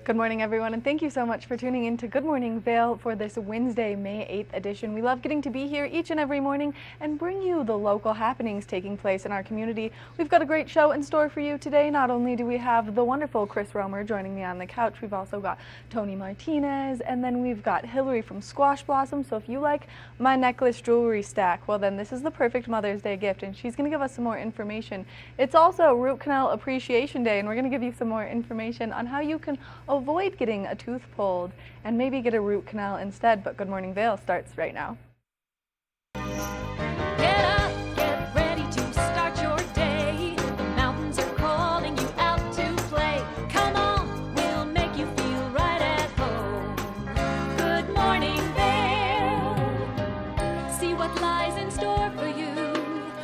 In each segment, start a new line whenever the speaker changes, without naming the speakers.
Good morning, everyone, and thank you so much for tuning in to Good Morning Vail for this Wednesday, May 8th edition. We love getting to be here each and every morning and bring you the local happenings taking place in our community. We've got a great show in store for you today. Not only do we have the wonderful Chris Romer joining me on the couch, we've also got Tony Martinez, and then we've got Hillary from Squash Blossom. So if you like my necklace jewelry stack, well then this is the perfect Mother's Day gift, and she's going to give us some more information. It's also Root Canal Appreciation Day, and we're going to give you some more information on how you can avoid getting a tooth pulled and maybe get a root canal instead. But Good Morning Vail starts right now.
Get up, get ready to start your day. The mountains are calling you out to play. Come on, we'll make you feel right at home. Good Morning Vail. See what lies in store for you.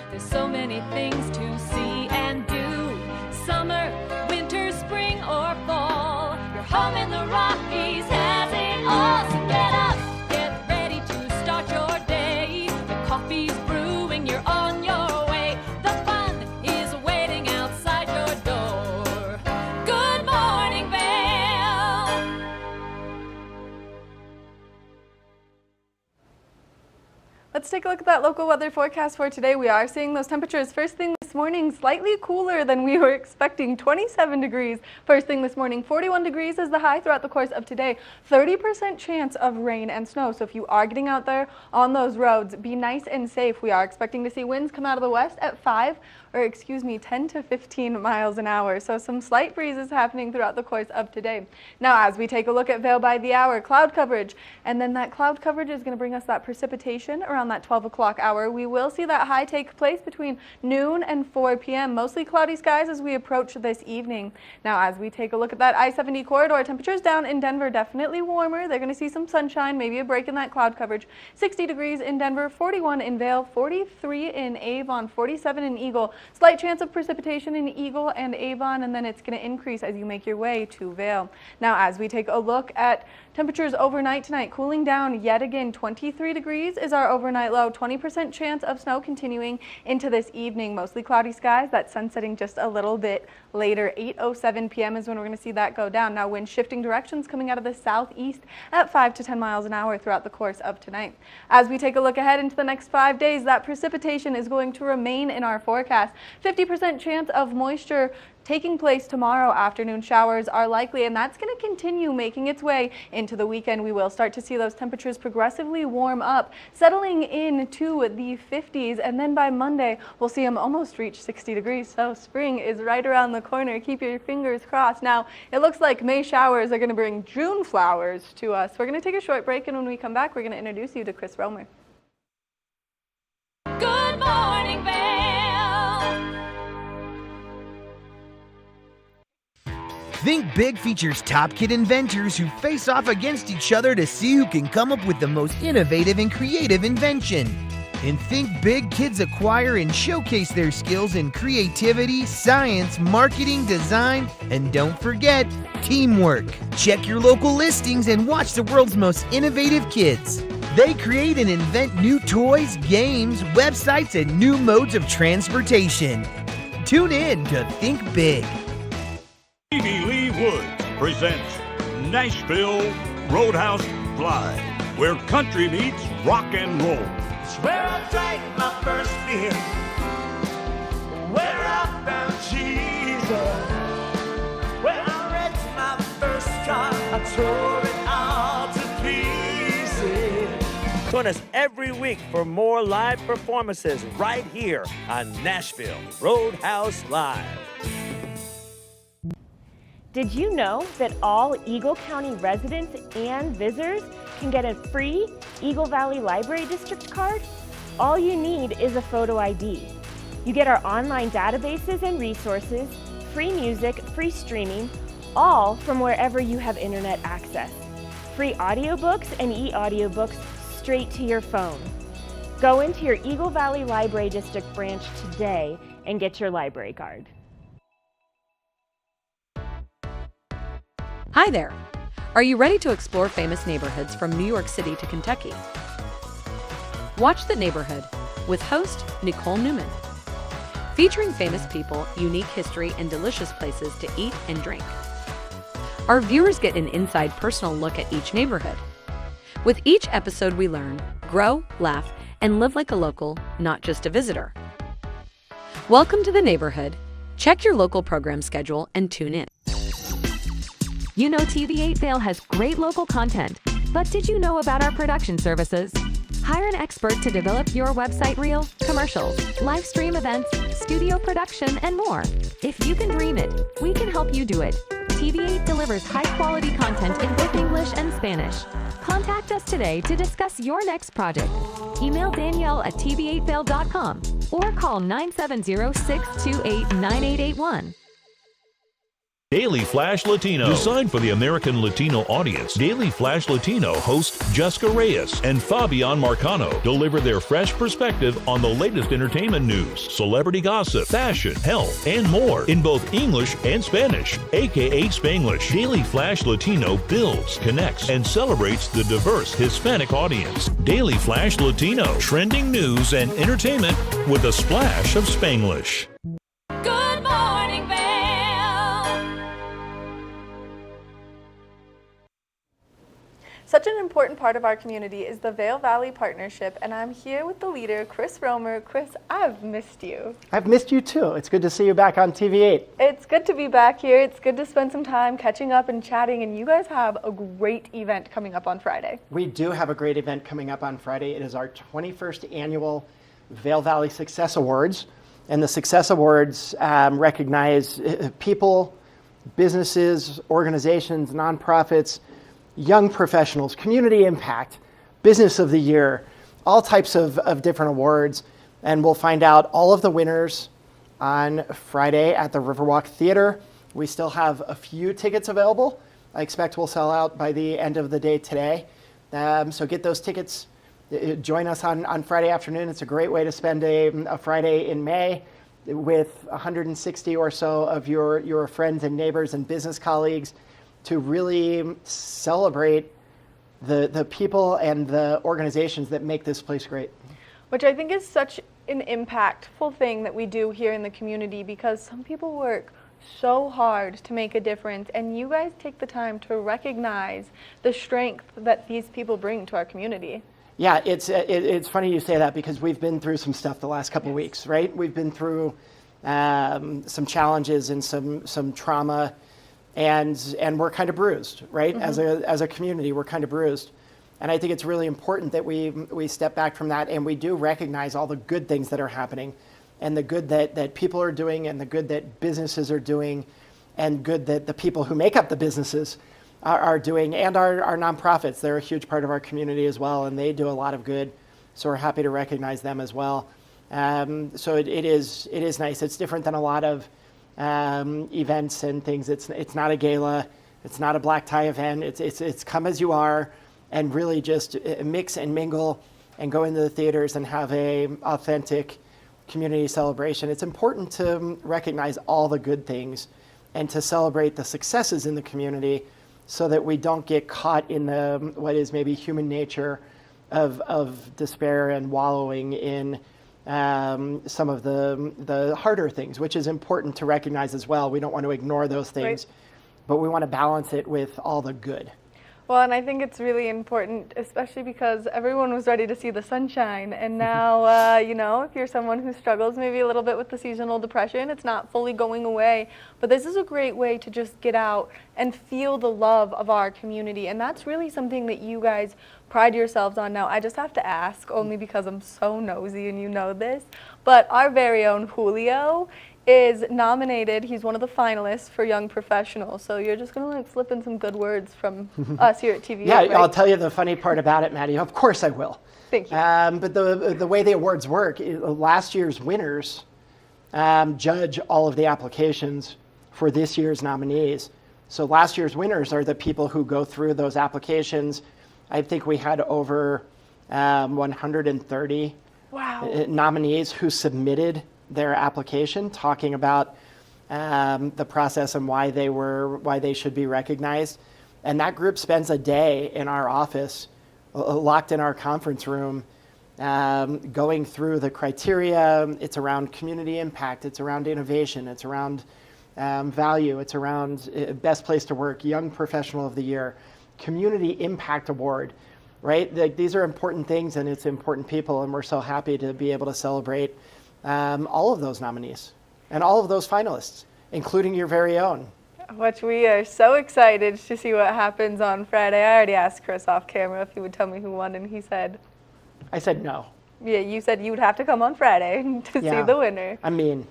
There's so many things to see and do. Summer, winter, spring, or fall. Your home in the Rockies has it all. So get up, get ready to start your day. The coffee's brewing, you're on your way. The fun is waiting outside your door. Good Morning Vail.
Let's take a look at that local weather forecast for today. We are seeing those temperatures first thing this morning slightly cooler than we were expecting, 27 degrees first thing this morning. 41 degrees is the high throughout the course of today. 30% chance of rain and snow. So if you are getting out there on those roads, be nice and safe. We are expecting to see winds come out of the west at 10 to 15 miles an hour. So some slight breezes happening throughout the course of today. Now, as we take a look at Vail by the hour, cloud coverage, and then that cloud coverage is going to bring us that precipitation around that 12 o'clock hour. We will see that high take place between noon and 4 p.m. Mostly cloudy skies as we approach this evening. Now, as we take a look at that I-70 corridor, temperatures down in Denver definitely warmer. They're going to see some sunshine, maybe a break in that cloud coverage. 60 degrees in Denver, 41 in Vail, 43 in Avon, 47 in Eagle. Slight chance of precipitation in Eagle and Avon, and then it's going to increase as you make your way to Vail. Now, as we take a look at temperatures overnight tonight, cooling down yet again. 23 degrees is our overnight low. 20% chance of snow continuing into this evening. Mostly cloudy skies. That sun setting just a little bit later. 8:07 p.m. is when we're going to see that go down. Now, wind shifting directions coming out of the southeast at 5 to 10 miles an hour throughout the course of tonight. As we take a look ahead into the next 5 days, that precipitation is going to remain in our forecast. 50% chance of moisture taking place tomorrow. Afternoon showers are likely, and that's going to continue making its way into the weekend. We will start to see those temperatures progressively warm up, settling into the 50s, and then by Monday we'll see them almost reach 60 degrees. So spring is right around the corner. Keep your fingers crossed. Now, it looks like May showers are going to bring June flowers to us. We're going to take a short break, and when we come back, we're going to introduce you to Chris Romer.
Good Morning Vail.
Think Big features top kid inventors who face off against each other to see who can come up with the most innovative and creative invention. In Think Big, kids acquire and showcase their skills in creativity, science, marketing, design, and don't forget, teamwork. Check your local listings and watch the world's most innovative kids. They create and invent new toys, games, websites, and new modes of transportation. Tune in to Think Big.
Stevie Lee Woods presents Nashville Roadhouse Live, where country meets rock and roll.
It's where I drank my first beer, where I found Jesus, where I wrecked my first car, I tore it all to pieces. Join us every week for more live performances right here on Nashville Roadhouse Live.
Did you know that all Eagle County residents and visitors can get a free Eagle Valley Library District card? All you need is a photo ID. You get our online databases and resources, free music, free streaming, all from wherever you have internet access. Free audiobooks and e-audiobooks straight to your phone. Go into your Eagle Valley Library District branch today and get your library card.
Hi there! Are you ready to explore famous neighborhoods from New York City to Kentucky? Watch The Neighborhood with host Nicole Newman. Featuring famous people, unique history, and delicious places to eat and drink. our viewers get an inside personal look at each neighborhood. With each episode, we learn, grow, laugh, and live like a local, not just a visitor. Welcome to the neighborhood. Check your local program schedule and tune in.
You know TV8 Vail has great local content, but did you know about our production services? Hire an expert to develop your website reel, commercials, live stream events, studio production, and more. If you can dream it, we can help you do it. TV8 delivers high-quality content in both English and Spanish. Contact us today to discuss your next project. Email Danielle at tv8vail.com or call 970-628-9881.
Daily Flash Latino. Designed for the American Latino audience, Daily Flash Latino hosts Jessica Reyes and Fabian Marcano deliver their fresh perspective on the latest entertainment news, celebrity gossip, fashion, health, and more in both English and Spanish, aka Spanglish. Daily Flash Latino builds, connects, and celebrates the diverse Hispanic audience. Daily Flash Latino, trending news and entertainment with a splash of Spanglish.
Good morning, Vail.
Such an important part of our community is the Vail Valley Partnership, and I'm here with the leader, Chris Romer. Chris, I've missed you.
I've missed you too. It's good to see you back on TV8.
It's good to be back here. It's good to spend some time catching up and chatting, and you guys have a great event coming up on Friday.
We do have a great event coming up on Friday. It is our 21st annual Vail Valley Success Awards, and the Success Awards recognize people, businesses, organizations, nonprofits, young professionals, community impact, business of the year, all types of different awards. And we'll find out all of the winners on Friday at the Riverwalk Theater. We still have a few tickets available. I expect we'll sell out by the end of the day today. So get those tickets. Join us on Friday afternoon. It's a great way to spend a Friday in May with 160 or so of your friends and neighbors and business colleagues to really celebrate the people and the organizations that make this place great.
Which I think is such an impactful thing that we do here in the community, because some people work so hard to make a difference, and you guys take the time to recognize the strength that these people bring to our community.
Yeah, it's funny you say that, because we've been through some stuff the last couple of weeks, right? We've been through some challenges and some trauma, and we're kind of bruised, right? Mm-hmm. As a community, we're kind of bruised. And I think it's really important that we step back from that, and we do recognize all the good things that are happening, and the good that people are doing, and the good that businesses are doing, and good that the people who make up the businesses are doing, and our nonprofits. They're a huge part of our community as well, and they do a lot of good. So we're happy to recognize them as well. So it is nice. It's different than a lot of events and things. It's not a gala. It's not a black tie event. It's come as you are, and really just mix and mingle and go into the theaters and have a authentic community celebration. It's important to recognize all the good things and to celebrate the successes in the community, so that we don't get caught in what is maybe human nature of despair and wallowing in some of the harder things, which is important to recognize as well. We don't want to ignore those things, right, but we want to balance it with all the good.
Well, and I think it's really important, especially because everyone was ready to see the sunshine, and now, if you're someone who struggles maybe a little bit with the seasonal depression, it's not fully going away, but this is a great way to just get out and feel the love of our community, and that's really something that you guys pride yourselves on. Now, I just have to ask, only because I'm so nosy and you know this, but our very own Julio is nominated. He's one of the finalists for Young Professional. So you're just going to slip in some good words from us here at TV.
Yeah,
right?
I'll tell you the funny part about it, Maddie. Of course I will.
Thank you.
But the way the awards work, last year's winners judge all of the applications for this year's nominees. So last year's winners are the people who go through those applications. I think we had over 130 nominees who submitted their application, talking about the process and why they should be recognized. And that group spends a day in our office, locked in our conference room, going through the criteria. It's around community impact, it's around innovation, it's around value. It's around best place to work, young professional of the year, community impact award, right? These are important things, and it's important people, and we're so happy to be able to celebrate all of those nominees and all of those finalists, including your very own.
Which we are so excited to see what happens on Friday. I already asked Chris off camera if he would tell me who won, and he said,
I said no.
yeah, you said you would have to come on Friday to see the winner.
I mean,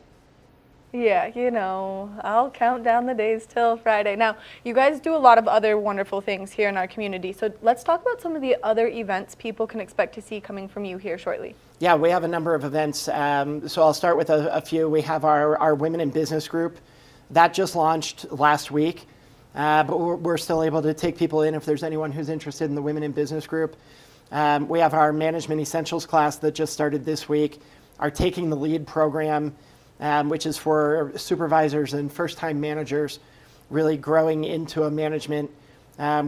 yeah, you know, I'll count down the days till Friday. Now, you guys do a lot of other wonderful things here in our community, so let's talk about some of the other events people can expect to see coming from you here shortly.
yeah, we have a number of events. So I'll start with a few. We have our Women in Business group. That just launched last week, but we're still able to take people in if there's anyone who's interested in the Women in Business group. We have our Management Essentials class that just started this week, our Taking the Lead program, which is for supervisors and first-time managers really growing into a management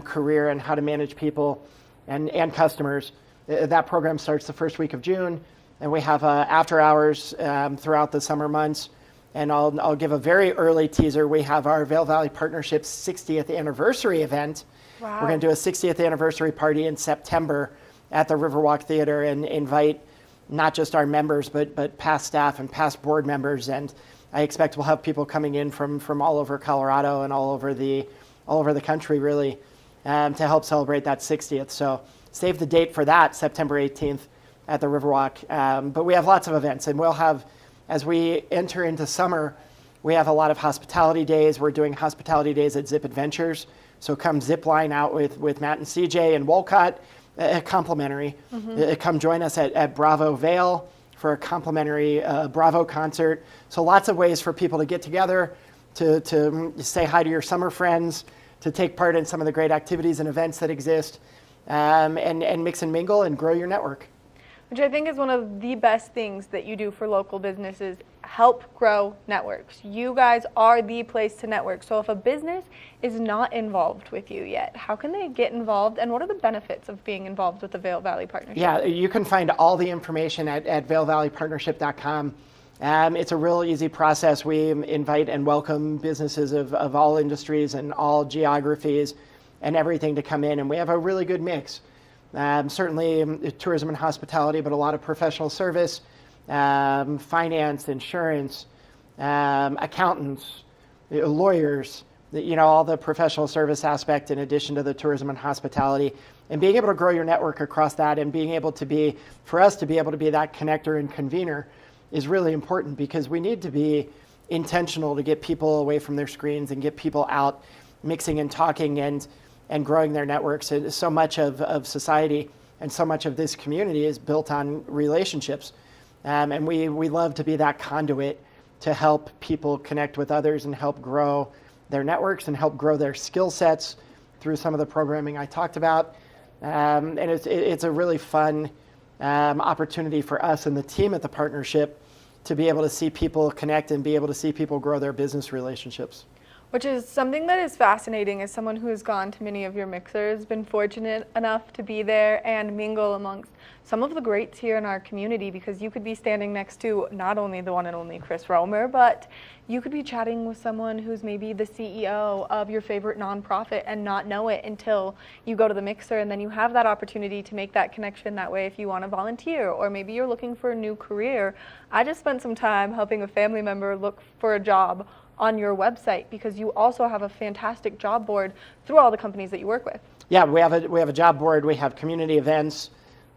career and how to manage people and customers. That program starts the first week of June, and we have after hours throughout the summer months. And I'll give a very early teaser. We have our Vail Valley Partnership's 60th anniversary event.
Wow.
We're going to do a 60th anniversary party in September at the Riverwalk Theater and invite not just our members, but past staff and past board members. And I expect we'll have people coming in from all over Colorado and all over the country, really, to help celebrate that 60th. So save the date for that, September 18th at the Riverwalk. But we have lots of events, and we'll have, as we enter into summer, we have a lot of hospitality days. We're doing hospitality days at Zip Adventures. So come zip line out with Matt and CJ and Wolcott, complimentary. Come join us at Bravo Vail for a complimentary Bravo concert. So lots of ways for people to get together, to say hi to your summer friends, to take part in some of the great activities and events that exist, and mix and mingle and grow your network.
Which I think is one of the best things that you do for local businesses, help grow networks. You guys are the place to network. So if a business is not involved with you yet, how can they get involved, and what are the benefits of being involved with the Vail Valley Partnership?
Yeah, you can find all the information at vailvalleypartnership.com. It's a real easy process. We invite and welcome businesses of all industries and all geographies and everything to come in, and we have a really good mix. Certainly tourism and hospitality, but a lot of professional service, finance, insurance, accountants, lawyers, all the professional service aspect in addition to the tourism and hospitality. And being able to grow your network across that and being able to be, for us to be able to be that connector and convener is really important, because we need to be intentional to get people away from their screens and get people out mixing and talking and growing their networks. So much of society and so much of this community is built on relationships. And we love to be that conduit to help people connect with others and help grow their networks and help grow their skill sets through some of the programming I talked about. And it's a really fun opportunity for us and the team at the partnership to be able to see people connect and be able to see people grow their business relationships.
Which is something that is fascinating as someone who has gone to many of your mixers, been fortunate enough to be there and mingle amongst some of the greats here in our community, because you could be standing next to not only the one and only Chris Romer, but you could be chatting with someone who's maybe the CEO of your favorite nonprofit and not know it until you go to the mixer, and then you have that opportunity to make that connection that way if you want to volunteer, or maybe you're looking for a new career. I just spent some time helping a family member look for a job on your website, because you also have a fantastic job board through all the companies that you work with.
Yeah, we have a job board. We have community events.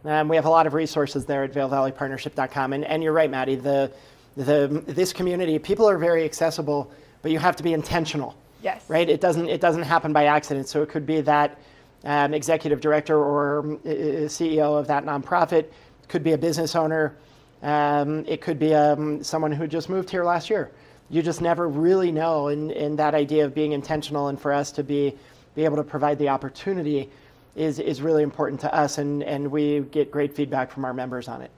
We have a lot of resources there at vailvalleypartnership.com. And you're right, Maddie. This community, people are very accessible, but you have to be intentional.
Yes.
Right. It doesn't happen by accident. So it could be that executive director or CEO of that nonprofit. It could be a business owner. It could be someone who just moved here last year. You just never really know, and that idea of being intentional and for us to be able to provide the opportunity is really important to us, and we get great feedback from our members on it.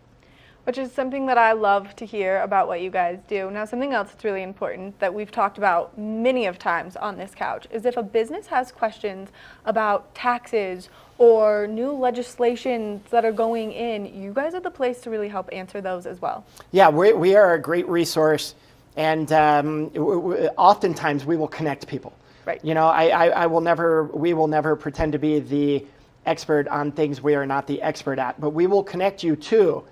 Which is something that I love to hear about what you guys do. Now, something else that's really important that we've talked about many of times on this couch is if a business has questions about taxes or new legislations that are going in, you guys are the place to really help answer those as well.
Yeah, we are a great resource. And oftentimes we will connect people.
Right.
You know, we will never pretend to be the expert on things we are not the expert at, but we will connect you to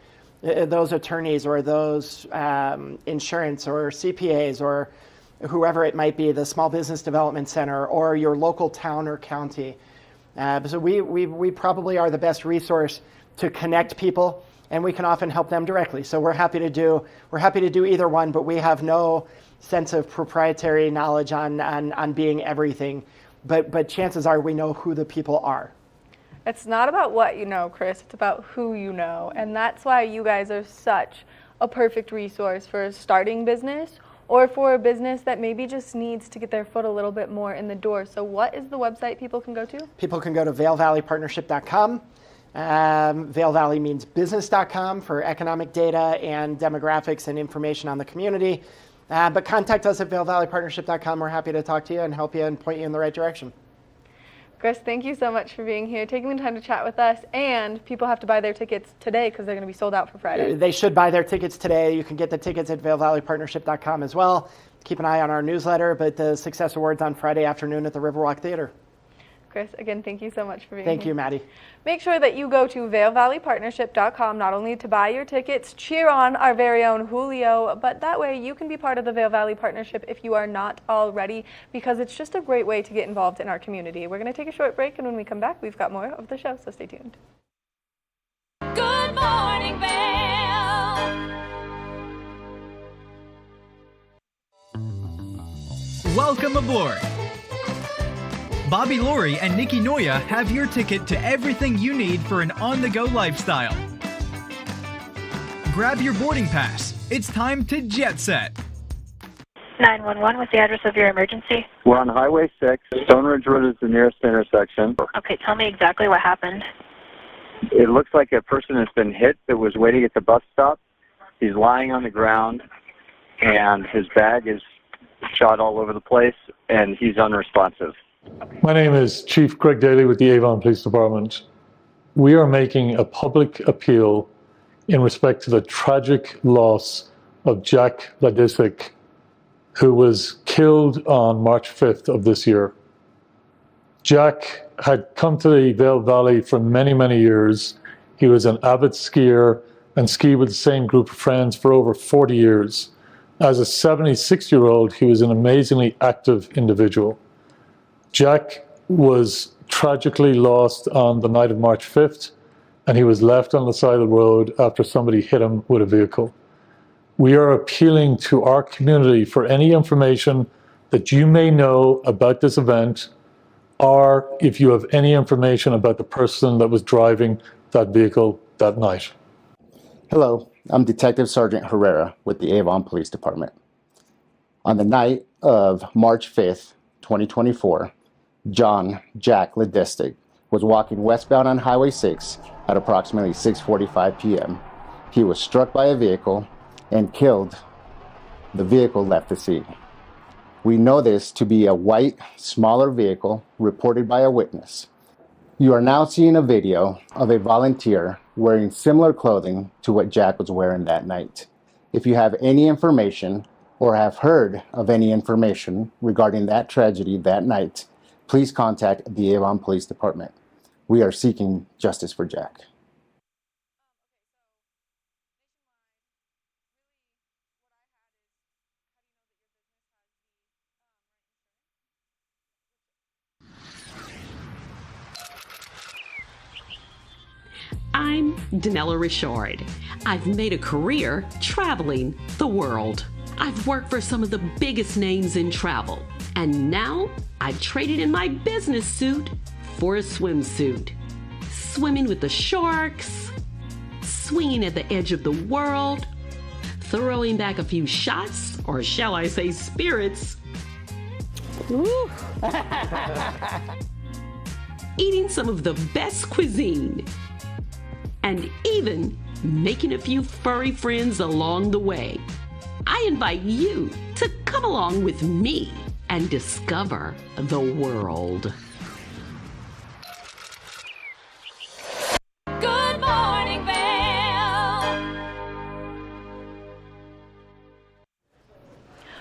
those attorneys or those insurance or CPAs or whoever it might be, the Small Business Development Center or your local town or county. So we probably are the best resource to connect people, and we can often help them directly. So we're happy to do either one, but we have no sense of proprietary knowledge on being everything. But chances are we know who the people are.
It's not about what you know, Chris. It's about who you know. And that's why you guys are such a perfect resource for a starting business or for a business that maybe just needs to get their foot a little bit more in the door. So what is the website people can go to? People can go to vailvalleypartnership.com. Vail Valley means business.com for economic data and demographics and information on the community. But contact us at vailvalleypartnership.com. We're happy to talk to you and help you and point you in the right direction. Chris, thank you so much for being here, taking the time to chat with us. And people have to buy their tickets today because they're going to be sold out for Friday. They should buy their tickets today. You can get the tickets at vailvalleypartnership.com as well. Keep an eye on our newsletter, but the Success Awards on Friday afternoon at the Riverwalk Theater. Chris, again, thank you so much for being here. Thank you, Maddie. Make sure that you go to vailvalleypartnership.com not only to buy your tickets, cheer on our very own Julio, but that way you can be part of the Vail Valley Partnership if you are not already, because it's just a great way to get involved in our community. We're going to take a short break, and when we come back, we've got more of the show, so stay tuned.
Good morning, Vail.
Welcome aboard. Bobby Laurie and Nikki Noya have your ticket to everything you need for an on-the-go lifestyle. Grab your boarding pass. It's time to jet set.
911, what's the address of your emergency?
We're on Highway 6. Stone Ridge Road is the nearest intersection.
Okay, tell me exactly what happened.
It looks like a person has been hit that was waiting at the bus stop. He's lying on the ground, and his bag is shot all over the place, and he's unresponsive.
My name is Chief Greg Daly with the Avon Police Department. We are making a public appeal in respect to the tragic loss of Jack Ladisic, who was killed on March 5th of this year. Jack had come to the Vail Valley for many, many years. He was an avid skier and skied with the same group of friends for over 40 years. As a 76-year-old, he was an amazingly active individual. Jack was tragically lost on the night of March 5th, and he was left on the side of the road after somebody hit him with a vehicle. We are appealing to our community for any information that you may know about this event, or if you have any information about the person that was driving that vehicle that night.
Hello, I'm Detective Sergeant Herrera with the Avon Police Department. On the night of March 5th, 2024, Jack Ladisic was walking westbound on Highway 6 at approximately 6:45 p.m. He was struck by a vehicle and killed. The vehicle left the scene. We know this to be a white, smaller vehicle reported by a witness. You are now seeing a video of a volunteer wearing similar clothing to what Jack was wearing that night. If you have any information or have heard of any information regarding that tragedy that night, please contact the Avon Police Department. We are seeking justice for Jack.
I'm Danella Richard. I've made a career traveling the world. I've worked for some of the biggest names in travel, and now I've traded in my business suit for a swimsuit. Swimming with the sharks, swinging at the edge of the world, throwing back a few shots, or shall I say spirits. Woo. Eating some of the best cuisine, and even making a few furry friends along the way. I invite you to come along with me and discover the world.
Good morning, Vail.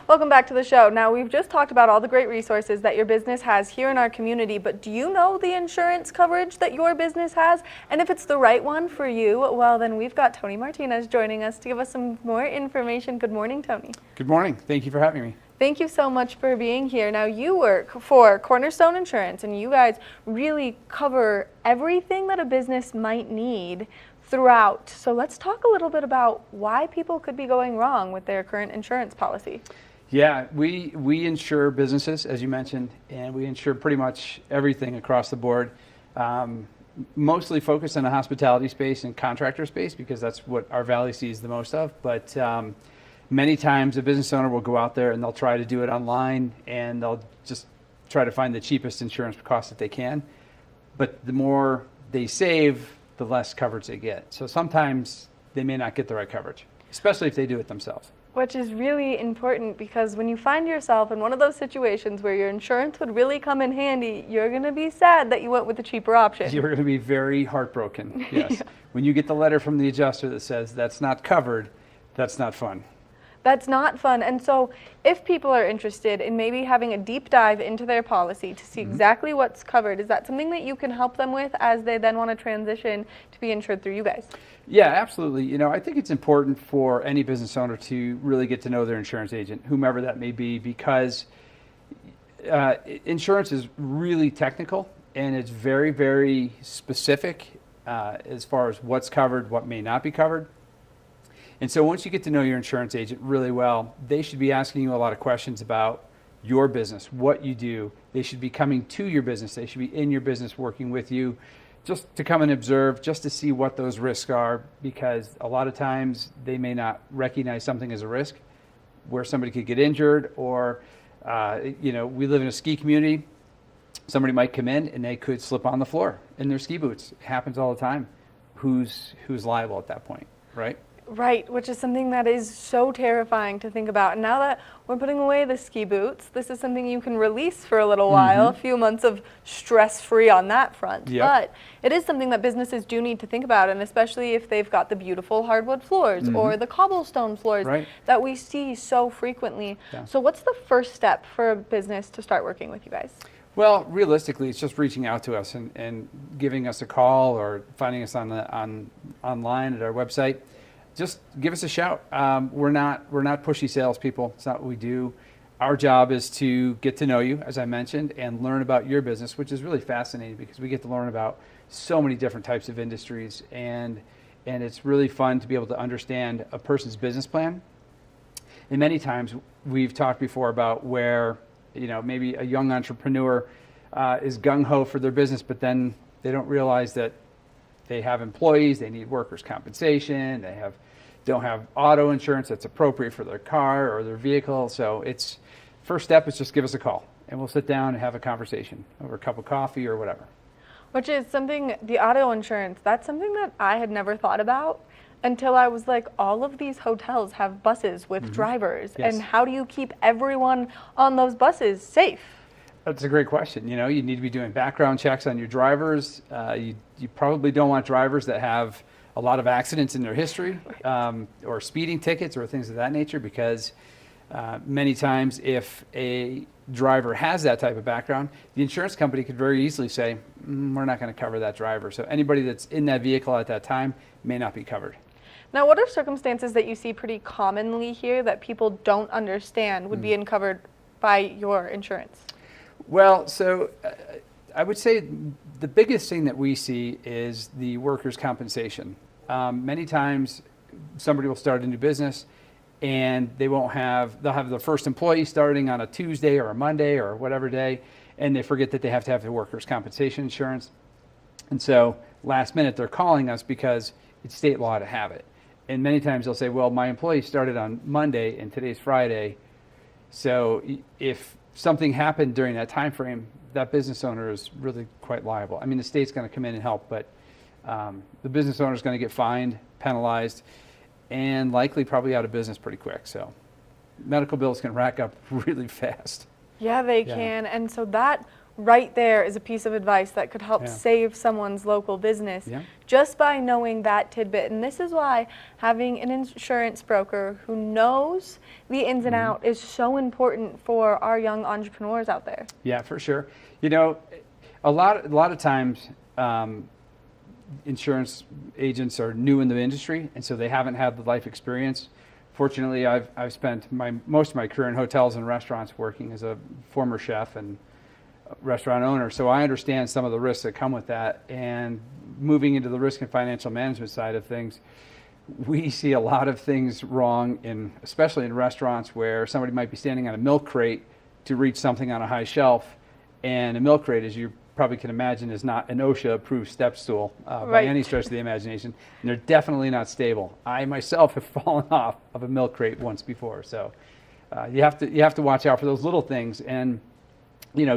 Welcome back to the show. Now, we've just talked about all the great resources that your business has here in our community, but do you know the insurance coverage that your business has? And if it's the right one for you, well, then we've got Tony Martinez joining us to give us some more information. Good morning, Tony.
Good morning. Thank you for having me.
Thank you so much for being here. Now, you work for Cornerstone Insurance, and you guys really cover everything that a business might need throughout. So let's talk a little bit about why people could be going wrong with their current insurance policy.
Yeah, we insure businesses, as you mentioned, and we insure pretty much everything across the board. Mostly focused on the hospitality space and contractor space because that's what our valley sees the most of. But many times a business owner will go out there and they'll try to do it online and they'll just try to find the cheapest insurance cost that they can. But the more they save, the less coverage they get. So sometimes they may not get the right coverage, especially if they do it themselves.
Which is really important because when you find yourself in one of those situations where your insurance would really come in handy, you're going to be sad that you went with the cheaper option.
You're going to be very heartbroken, yes.
Yeah.
When you get the letter from the adjuster that says that's not covered, that's not fun.
That's not fun. And so if people are interested in maybe having a deep dive into their policy to see exactly what's covered, is that something that you can help them with as they then want to transition to be insured through you guys?
Yeah, absolutely. You know, I think it's important for any business owner to really get to know their insurance agent, whomever that may be, because insurance is really technical and it's very, very specific as far as what's covered, what may not be covered. And so once you get to know your insurance agent really well, they should be asking you a lot of questions about your business, what you do. They should be coming to your business. They should be in your business working with you just to come and observe, just to see what those risks are, because a lot of times they may not recognize something as a risk where somebody could get injured or, you know, we live in a ski community. Somebody might come in and they could slip on the floor in their ski boots. It happens all the time. Who's liable at that point, right?
Right, which is something that is so terrifying to think about. And now that we're putting away the ski boots, this is something you can release for a little while, a few months of stress-free on that front.
Yep.
But it is something that businesses do need to think about, and especially if they've got the beautiful hardwood floors or the cobblestone floors that we see so frequently. Yeah. So what's the first step for a business to start working with you guys?
Well, realistically, it's just reaching out to us and giving us a call or finding us online at our website. Just give us a shout. We're not pushy salespeople. It's not what we do. Our job is to get to know you, as I mentioned, and learn about your business, which is really fascinating because we get to learn about so many different types of industries, and it's really fun to be able to understand a person's business plan. And many times we've talked before about where, you know, maybe a young entrepreneur is gung-ho for their business, but then they don't realize that they have employees, they need workers' compensation, they don't have auto insurance that's appropriate for their car or their vehicle. So it's first step is just give us a call and we'll sit down and have a conversation over a cup of coffee or whatever.
Which is something, the auto insurance, that's something that I had never thought about until I was like, all of these hotels have buses with drivers.
Yes.
And how do you keep everyone on those buses safe?
That's a great question. You know, you need to be doing background checks on your drivers. You probably don't want drivers that have a lot of accidents in their history or speeding tickets or things of that nature, because many times if a driver has that type of background, the insurance company could very easily say, we're not going to cover that driver. So anybody that's in that vehicle at that time may not be covered.
Now, what are circumstances that you see pretty commonly here that people don't understand would be covered by your insurance?
Well, so I would say the biggest thing that we see is the workers' compensation. Many times somebody will start a new business and they'll have their first employee starting on a Tuesday or a Monday or whatever day, and they forget that they have to have the workers' compensation insurance. And so last minute they're calling us because it's state law to have it. And many times they'll say, well, my employee started on Monday and today's Friday. So if something happened during that time frame, that business owner is really quite liable. I mean, the state's going to come in and help, but the business owner is going to get fined, penalized, and likely probably out of business pretty quick. So medical bills can rack up really fast.
Yeah, they can. And so that right there is a piece of advice that could help
Yeah.
save someone's local business
Yeah.
just by knowing that tidbit. And this is why having an insurance broker who knows the ins and out is so important for our young entrepreneurs out there.
Yeah, for sure. You know, a lot of times, insurance agents are new in the industry, and so they haven't had the life experience. Fortunately, I've spent most of my career in hotels and restaurants working as a former chef and restaurant owner, so I understand some of the risks that come with that. And moving into the risk and financial management side of things, we see a lot of things wrong, especially in restaurants, where somebody might be standing on a milk crate to reach something on a high shelf, and a milk crate, as you probably can imagine, is not an OSHA-approved step stool by
Right.
any stretch of the imagination, and they're definitely not stable. I myself have fallen off of a milk crate once before, so you have to watch out for those little things. And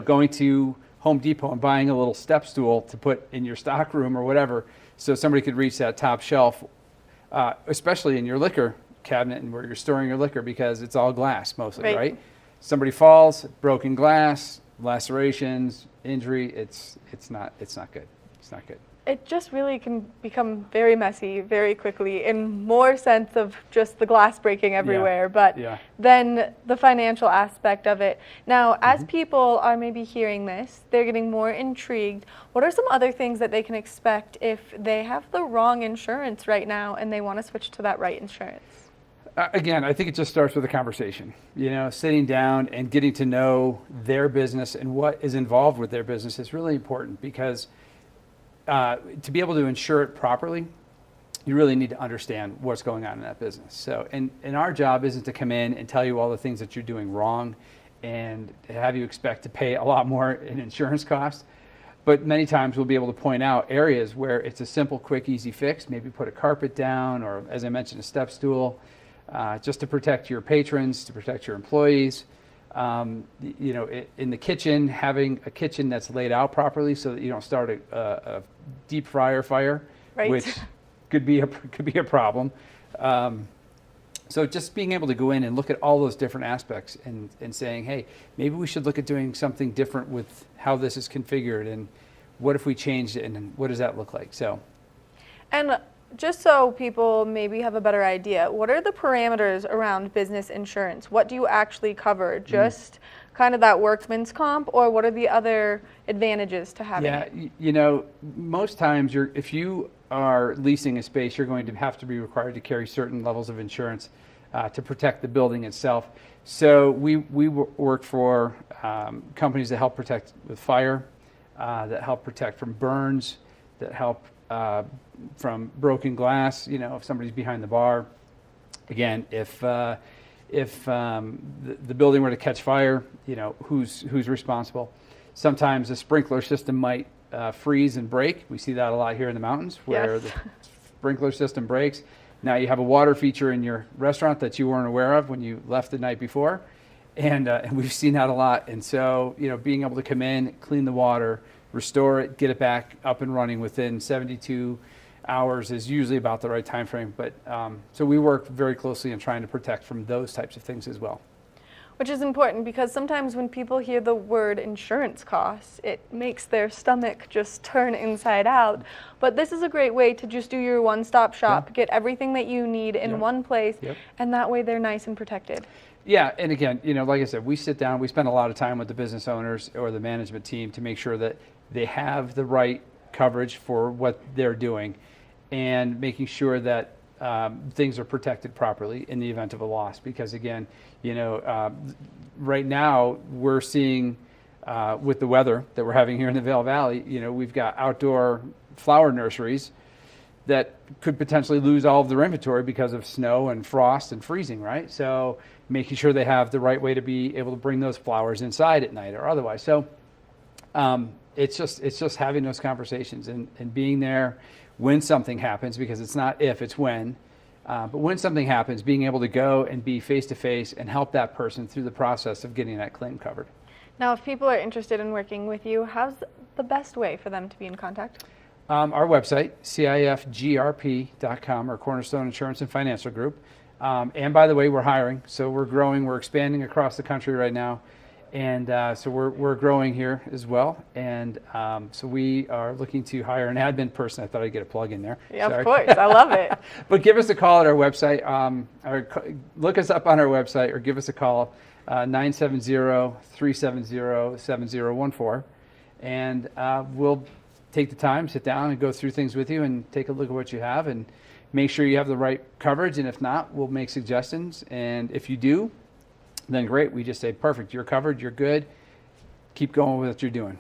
going to Home Depot and buying a little step stool to put in your stock room or whatever, so somebody could reach that top shelf, especially in your liquor cabinet and where you're storing your liquor, because it's all glass mostly, right? Somebody falls, broken glass, lacerations, injury. It's not good. It's not good.
It just really can become very messy very quickly, in more sense of just the glass breaking everywhere, but then the financial aspect of it. Now, as people are maybe hearing this, they're getting more intrigued. What are some other things that they can expect if they have the wrong insurance right now and they want to switch to that right insurance?
Again, I think it just starts with a conversation, sitting down and getting to know their business and what is involved with their business is really important, because to be able to insure it properly, you really need to understand what's going on in that business. So, and our job isn't to come in and tell you all the things that you're doing wrong and have you expect to pay a lot more in insurance costs. But many times we'll be able to point out areas where it's a simple, quick, easy fix. Maybe put a carpet down, or as I mentioned, a step stool, just to protect your patrons, to protect your employees. In the kitchen, having a kitchen that's laid out properly so that you don't start a deep fryer fire, which could be a problem. So just being able to go in and look at all those different aspects and saying, hey, maybe we should look at doing something different with how this is configured, and what if we changed it, and what does that look like? So,
and just so people maybe have a better idea, what are the parameters around business insurance? What do you actually cover? Just kind of that workman's comp, or what are the other advantages to having it?
Most times if you are leasing a space, you're going to have to be required to carry certain levels of insurance to protect the building itself. So we work for companies that help protect with fire, that help protect from burns, that help from broken glass. If somebody's behind the bar, again, if the building were to catch fire, who's responsible? Sometimes the sprinkler system might freeze and break. We see that a lot here in the mountains, where the sprinkler system breaks. Now you have a water feature in your restaurant that you weren't aware of when you left the night before, and we've seen that a lot. And so, being able to come in, clean the water, restore it, get it back up and running within 72 hours is usually about the right time frame. But so we work very closely in trying to protect from those types of things as well.
Which is important, because sometimes when people hear the word insurance costs, it makes their stomach just turn inside out. But this is a great way to just do your one-stop shop, get everything that you need in one place, and that way they're nice and protected.
Yeah, and again, like I said, we sit down, we spend a lot of time with the business owners or the management team to make sure that they have the right coverage for what they're doing, and making sure that things are protected properly in the event of a loss. Because again, right now we're seeing with the weather that we're having here in the Vail Valley, we've got outdoor flower nurseries that could potentially lose all of their inventory because of snow and frost and freezing, right? So making sure they have the right way to be able to bring those flowers inside at night or otherwise. So it's just having those conversations and being there when something happens, because it's not if, it's when. But when something happens, being able to go and be face-to-face and help that person through the process of getting that claim covered.
Now, if people are interested in working with you, how's the best way for them to be in contact?
Our website, cifgrp.com, or Cornerstone Insurance and Financial Group. And by the way, we're hiring, so we're growing, we're expanding across the country right now. And so we're growing here as well. And so we are looking to hire an admin person. I thought I'd get a plug in there.
Yeah,
Sorry.
of course. I love it.
But give us a call at our website, or look us up on our website, or give us a call, 970-370-7014. And we'll take the time, sit down, and go through things with you and take a look at what you have and make sure you have the right coverage. And if not, we'll make suggestions. And if you do, then great. We just say, perfect, you're covered, you're good. Keep going with what you're doing.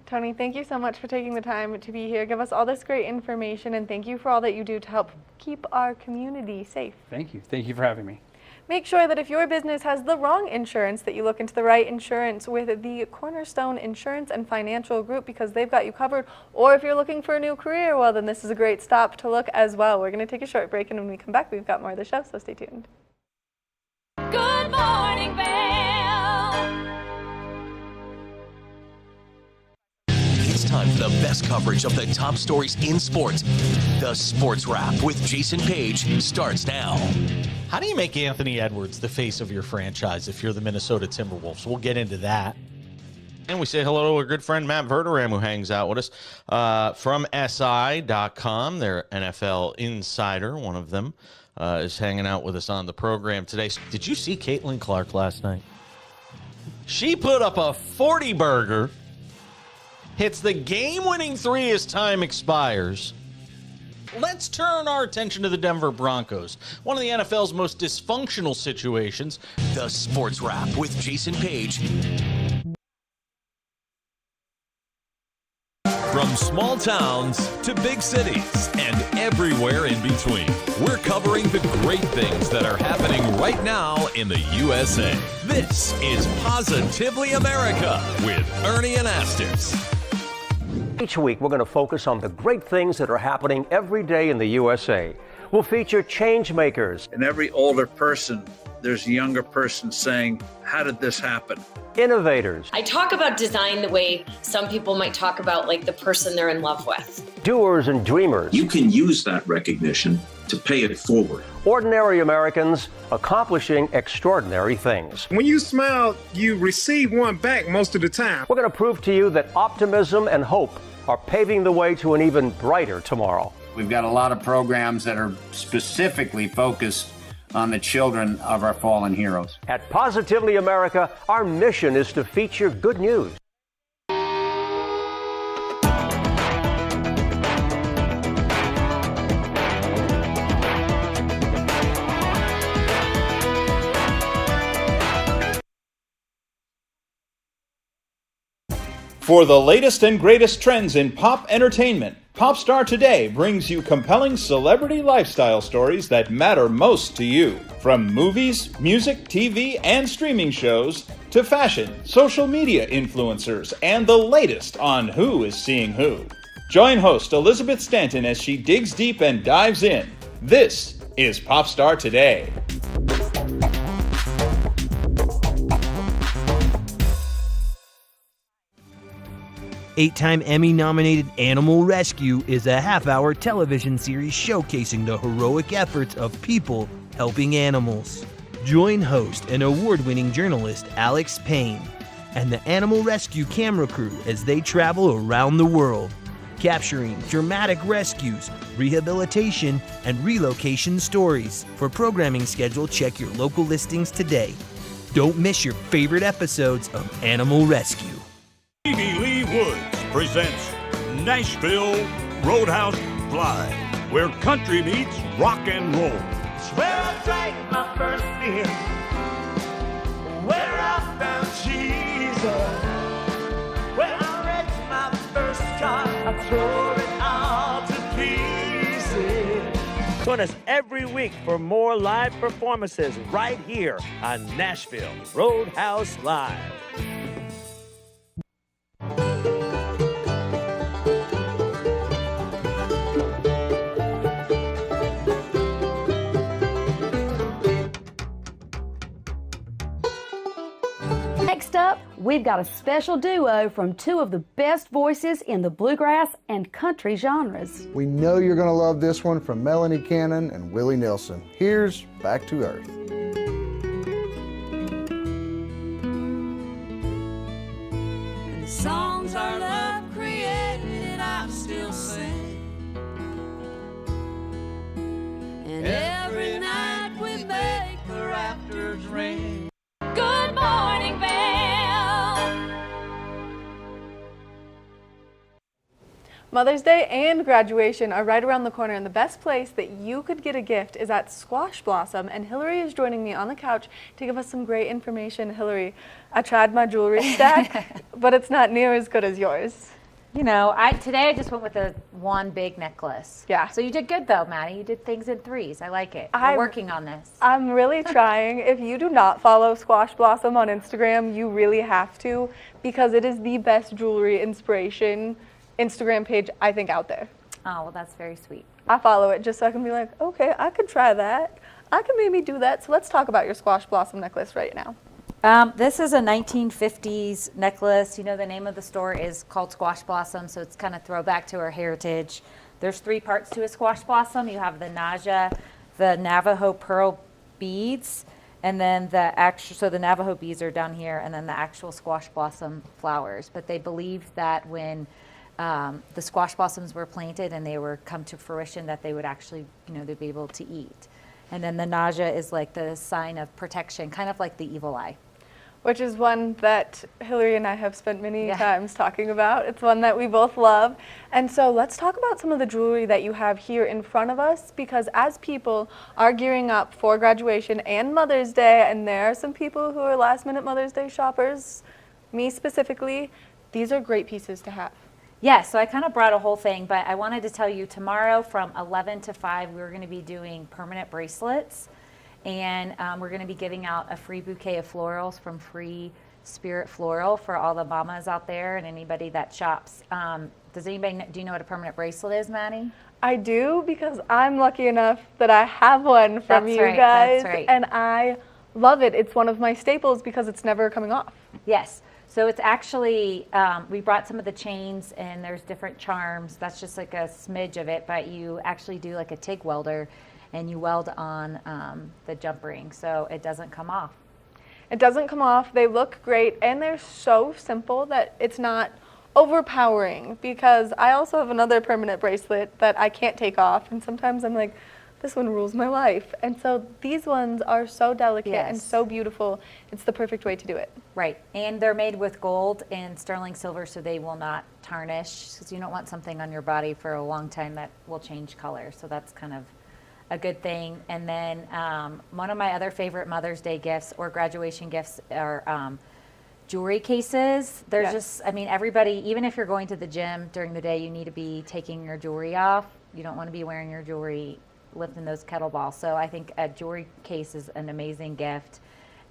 Tony, thank you so much for taking the time to be here. Give us all this great information, and thank you for all that you do to help keep our community safe.
Thank you. Thank you for having me.
Make sure that if your business has the wrong insurance, that you look into the right insurance with the Cornerstone Insurance and Financial Group, because they've got you covered. Or if you're looking for a new career, well, then this is a great stop to look as well. We're going to take a short break, and when we come back, we've got more of the show, so stay tuned.
Good morning, Vail.
It's time for the best coverage of the top stories in sports. The Sports Wrap with Jason Page starts now.
How do you make Anthony Edwards the face of your franchise if you're the Minnesota Timberwolves? We'll get into that.
And we say hello to our good friend Matt Verderam, who hangs out with us from SI.com. Their NFL insider, one of them, is hanging out with us on the program today. Did you see Caitlin Clark last night? She put up a 40-burger, hits the game-winning three as time expires. Let's turn our attention to the Denver Broncos, one of the NFL's most dysfunctional situations.
The Sports Wrap with Jason Page.
From small towns to big cities and everywhere in between, we're covering the great things that are happening right now in the USA. This is Positively America with Ernie Anastas.
Each week, we're going to focus on the great things that are happening every day in the USA. We'll feature change makers.
In every older person, there's a younger person saying, how did this happen?
Innovators.
I talk about design the way some people might talk about like the person they're in love with.
Doers and dreamers.
You can use that recognition to pay it forward.
Ordinary Americans accomplishing extraordinary things.
When you smile, you receive one back most of the time.
We're going to prove to you that optimism and hope are paving the way to an even brighter tomorrow.
We've got a lot of programs that are specifically focused on the children of our fallen heroes.
At Positively America, our mission is to feature good news.
For the latest and greatest trends in pop entertainment, Popstar Today brings you compelling celebrity lifestyle stories that matter most to you. From movies, music, TV, and streaming shows, to fashion, social media influencers, and the latest on who is seeing who. Join host Elizabeth Stanton as she digs deep and dives in. This is Popstar Today.
Eight-time Emmy-nominated Animal Rescue is a half-hour television series showcasing the heroic efforts of people helping animals. Join host and award-winning journalist Alex Payne and the Animal Rescue camera crew as they travel around the world, capturing dramatic rescues, rehabilitation, and relocation stories. For programming schedule, check your local listings today. Don't miss your favorite episodes of Animal Rescue.
Stevie Lee Woods presents Nashville Roadhouse Live, where country meets rock and roll.
Where I drank my first beer, where I found Jesus, where I wrecked my first car, I tore it all to pieces. Join us every week for more live performances right here on Nashville Roadhouse Live.
Next up, we've got a special duo from two of the best voices in the bluegrass and country genres.
We know you're going to love this one from Melanie Cannon and Willie Nelson. Here's Back to Earth.
Mother's Day and graduation are right around the corner, and the best place that you could get a gift is at Squash Blossom. And Hillary is joining me on the couch to give us some great information. Hillary, I tried my jewelry stack, but it's not near as good as yours.
You know, today I just went with a one big necklace.
Yeah.
So you did good though, Maddie. You did things in threes. I like it. We're working on this.
I'm really trying. If you do not follow Squash Blossom on Instagram, you really have to, because it is the best jewelry inspiration Instagram page I think out there.
Oh, well, that's very sweet.
I follow it just so I can be like, okay, I could try that. I could maybe do that. So let's talk about your Squash Blossom necklace right now.
This is a 1950s necklace. You know, the name of the store is called Squash Blossom, so it's kind of throwback to our heritage. There's 3 parts to a Squash Blossom. You have the Naja, the Navajo pearl beads, and then so the Navajo beads are down here, and then the actual Squash Blossom flowers. But they believed that when the squash blossoms were planted and they were come to fruition, that they would actually, you know, they'd be able to eat. And then the Naja is like the sign of protection, kind of like the evil eye.
Which is one that Hillary and I have spent many times talking about. It's one that we both love. And so let's talk about some of the jewelry that you have here in front of us, because as people are gearing up for graduation and Mother's Day, and there are some people who are last-minute Mother's Day shoppers, me specifically, these are great pieces to have.
Yes, so I kind of brought a whole thing, but I wanted to tell you tomorrow from 11 to 5, we're going to be doing permanent bracelets, and we're going to be giving out a free bouquet of florals from Free Spirit Floral for all the mamas out there and anybody that shops. Do you know what a permanent bracelet is, Maddie?
I do, because I'm lucky enough that I have one from you guys, and I love it. It's one of my staples because it's never coming off.
Yes. So it's actually, we brought some of the chains and there's different charms. That's just like a smidge of it, but you actually do like a TIG welder and you weld on the jump ring so it doesn't come off.
It doesn't come off. They look great and they're so simple that it's not overpowering, because I also have another permanent bracelet that I can't take off, and sometimes I'm like, this one rules my life. And so these ones are so delicate and so beautiful. It's the perfect way to do it.
Right. And they're made with gold and sterling silver, so they will not tarnish, because you don't want something on your body for a long time that will change color. So that's kind of a good thing. And then one of my other favorite Mother's Day gifts or graduation gifts are jewelry cases. They're just, I mean, everybody, even if you're going to the gym during the day, you need to be taking your jewelry off. You don't want to be wearing your jewelry lifting those kettlebells. So I think a jewelry case is an amazing gift.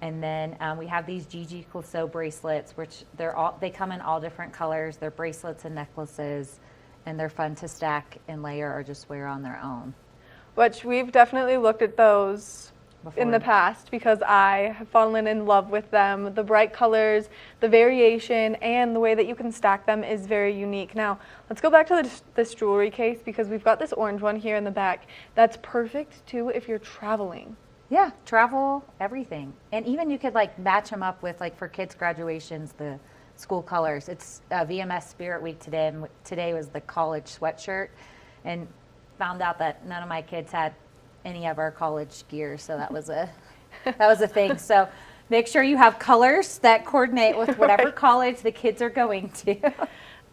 And then we have these Gigi Clouseau bracelets, which they come in all different colors. They're bracelets and necklaces, and they're fun to stack and layer or just wear on their own.
Which we've definitely looked at those in the past, because I have fallen in love with them. The bright colors, the variation, and the way that you can stack them is very unique. Now, let's go back to this jewelry case, because we've got this orange one here in the back that's perfect too if you're traveling.
Yeah, travel, everything. And even you could like match them up with, like for kids' graduations, the school colors. It's VMS Spirit Week today, and today was the college sweatshirt, and found out that none of my kids had any of our college gear, so that was a thing. So make sure you have colors that coordinate with whatever college the kids are going to.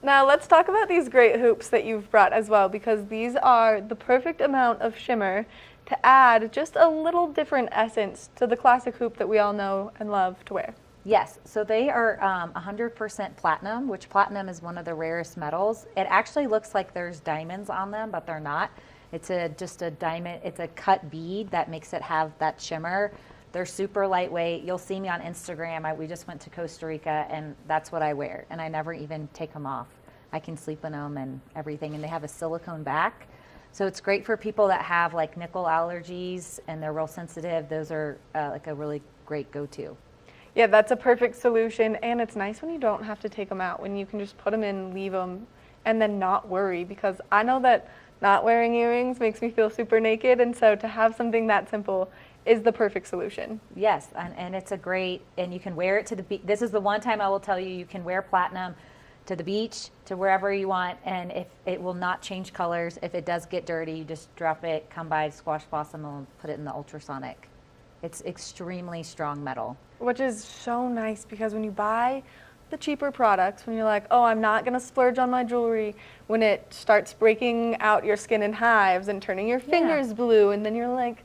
Now let's talk about these great hoops that you've brought as well, because these are the perfect amount of shimmer to add just a little different essence to the classic hoop that we all know and love to wear.
Yes, so they are 100% platinum, which platinum is one of the rarest metals. It actually looks like there's diamonds on them, but they're not. It's just a diamond, it's a cut bead that makes it have that shimmer. They're super lightweight. You'll see me on Instagram. We just went to Costa Rica, and that's what I wear, and I never even take them off. I can sleep in them and everything, and they have a silicone back. So it's great for people that have like nickel allergies and they're real sensitive. Those are like a really great go-to.
Yeah, that's a perfect solution, and it's nice when you don't have to take them out, when you can just put them in, leave them, and then not worry, because I know that not wearing earrings makes me feel super naked, and so to have something that simple is the perfect solution.
Yes, and it's a great, and you can wear it to the beach. This is the one time I will tell you can wear platinum to the beach, to wherever you want, and if it will not change colors. If it does get dirty, you just drop it, come by Squash Blossom, and put it in the ultrasonic. It's extremely strong metal.
Which is so nice, because when you buy the cheaper products, when you're like, oh, I'm not going to splurge on my jewelry, when it starts breaking out your skin in hives and turning your fingers blue, and then you're like,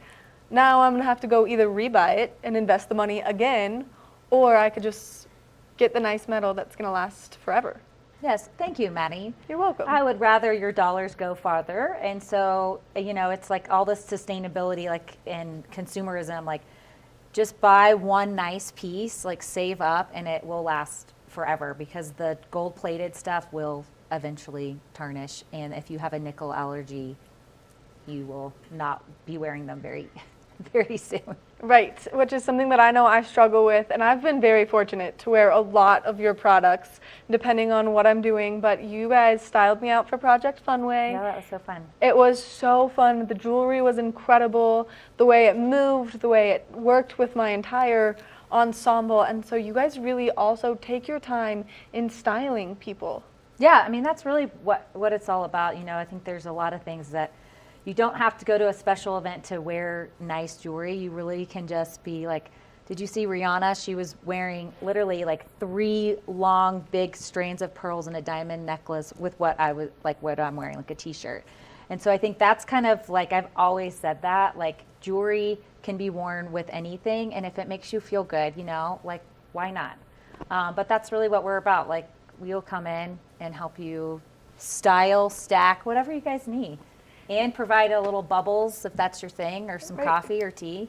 now I'm going to have to go either rebuy it and invest the money again, or I could just get the nice metal that's going to last forever.
Yes, thank you, Maddie.
You're welcome.
I would rather your dollars go farther. And so, you know, it's like all this sustainability, like, and consumerism, like, just buy one nice piece, like, save up, and it will last forever, because the gold-plated stuff will eventually tarnish. And if you have a nickel allergy, you will not be wearing them very, very soon.
Right, which is something that I know I struggle with, and I've been very fortunate to wear a lot of your products, depending on what I'm doing, but you guys styled me out for Project Funway.
Yeah, that was so fun.
It was so fun. The jewelry was incredible, the way it moved, the way it worked with my entire ensemble, and so you guys really also take your time in styling people.
Yeah, I mean, that's really what it's all about. You know, I think there's a lot of things that you don't have to go to a special event to wear nice jewelry. You really can just be like, did you see Rihanna? She was wearing literally like 3 long, big strands of pearls and a diamond necklace with what I'm wearing, like a t-shirt. And so I think that's kind of like, I've always said that, like, jewelry can be worn with anything, and if it makes you feel good, you know, like, why not? But that's really what we're about. Like, we'll come in and help you style, stack, whatever you guys need. And provide a little bubbles if that's your thing, or some coffee or tea.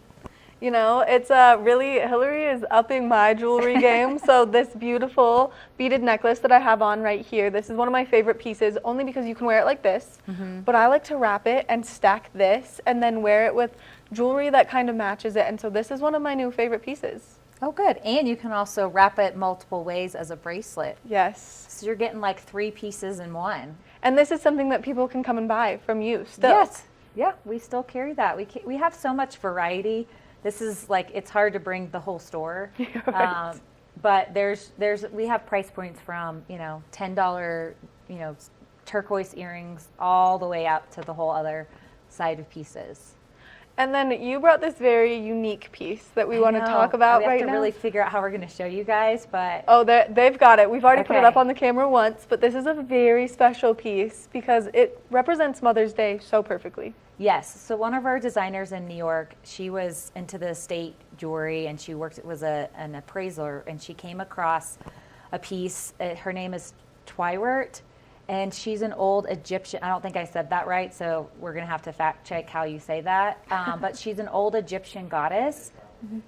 You know, it's really, Hillary is upping my jewelry game. So this beautiful beaded necklace that I have on right here, this is one of my favorite pieces, only because you can wear it like this. But I like to wrap it and stack this and then wear it with jewelry that kind of matches it. And so this is one of my new favorite pieces.
Oh, good. And you can also wrap it multiple ways as a bracelet.
Yes.
So you're getting like 3 pieces in one.
And this is something that people can come and buy from you still.
Yes. Yeah, we still carry that. We have so much variety. This is like, it's hard to bring the whole store.
Right.
But we have price points from, you know, $10, you know, turquoise earrings all the way up to the whole other side of pieces.
And then you brought this very unique piece that we want to talk about right now.
We have to really figure out how we're going to show you guys, but...
Oh, they've got it. We've already put it up on the camera once, but this is a very special piece because it represents Mother's Day so perfectly.
Yes. So one of our designers in New York, she was into the estate jewelry, and she was an appraiser, and she came across a piece. Her name is Twywert. And she's an old Egyptian, I don't think I said that right, so we're going to have to fact check how you say that. But she's an old Egyptian goddess,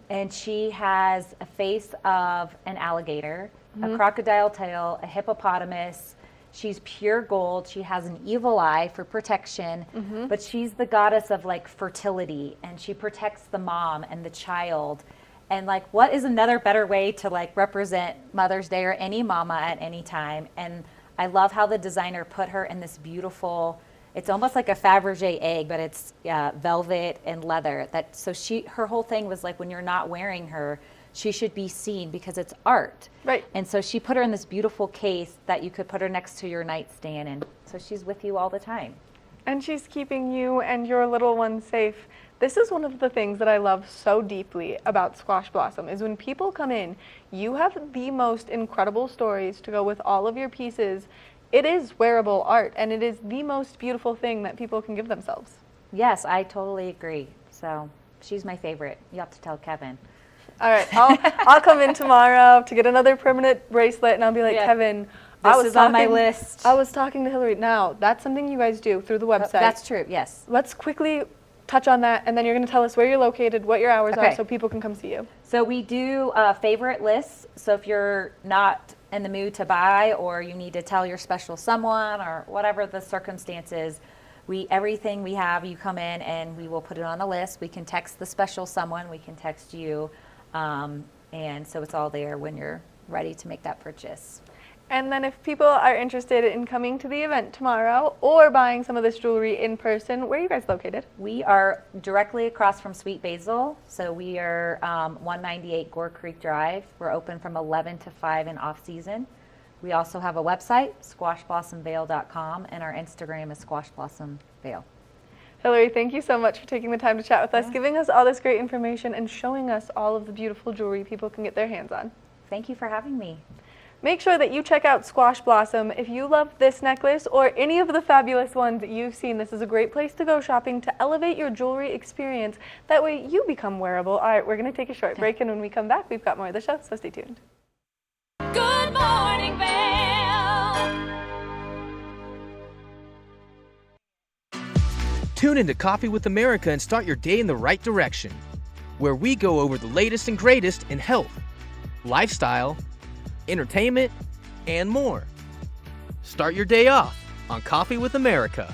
and she has a face of an alligator, a crocodile tail, a hippopotamus. She's pure gold. She has an evil eye for protection, but she's the goddess of, like, fertility, and she protects the mom and the child. And, like, what is another better way to, like, represent Mother's Day or any mama at any time? And I love how the designer put her in this beautiful, it's almost like a Fabergé egg, but it's velvet and leather. So her whole thing was like, when you're not wearing her, she should be seen because it's art.
Right.
And so she put her in this beautiful case that you could put her next to your nightstand, and so she's with you all the time.
And she's keeping you and your little one safe. This is one of the things that I love so deeply about Squash Blossom is when people come in, you have the most incredible stories to go with all of your pieces. It is wearable art, and it is the most beautiful thing that people can give themselves.
Yes, I totally agree. So she's my favorite. You have to tell Kevin.
All right, I'll come in tomorrow to get another permanent bracelet, and I'll be like, Kevin,
this is on my list.
I was talking to Hillary. Now, that's something you guys do through the website.
That's true, yes.
Let's quickly touch on that, and then you're going to tell us where you're located, what your hours are, so people can come see you.
So we do favorite lists. So if you're not in the mood to buy, or you need to tell your special someone, or whatever the circumstances, everything we have, you come in and we will put it on a list. We can text the special someone, we can text you, and so it's all there when you're ready to make that purchase.
And then if people are interested in coming to the event tomorrow or buying some of this jewelry in person, where are you guys located?
We are directly across from Sweet Basil. So we are 198 Gore Creek Drive. We're open from 11 to 5 in off season. We also have a website, squashblossomvail.com, and our Instagram is squashblossomvail.
Hillary, thank you so much for taking the time to chat with us, giving us all this great information, and showing us all of the beautiful jewelry people can get their hands on.
Thank you for having me.
Make sure that you check out Squash Blossom. If you love this necklace or any of the fabulous ones that you've seen, this is a great place to go shopping to elevate your jewelry experience. That way you become wearable. All right, we're going to take a short break, and when we come back, we've got more of the show, so stay tuned.
Good morning, Vail.
Tune into Coffee with America and start your day in the right direction, where we go over the latest and greatest in health, lifestyle, entertainment, and more. Start your day off on Coffee with America.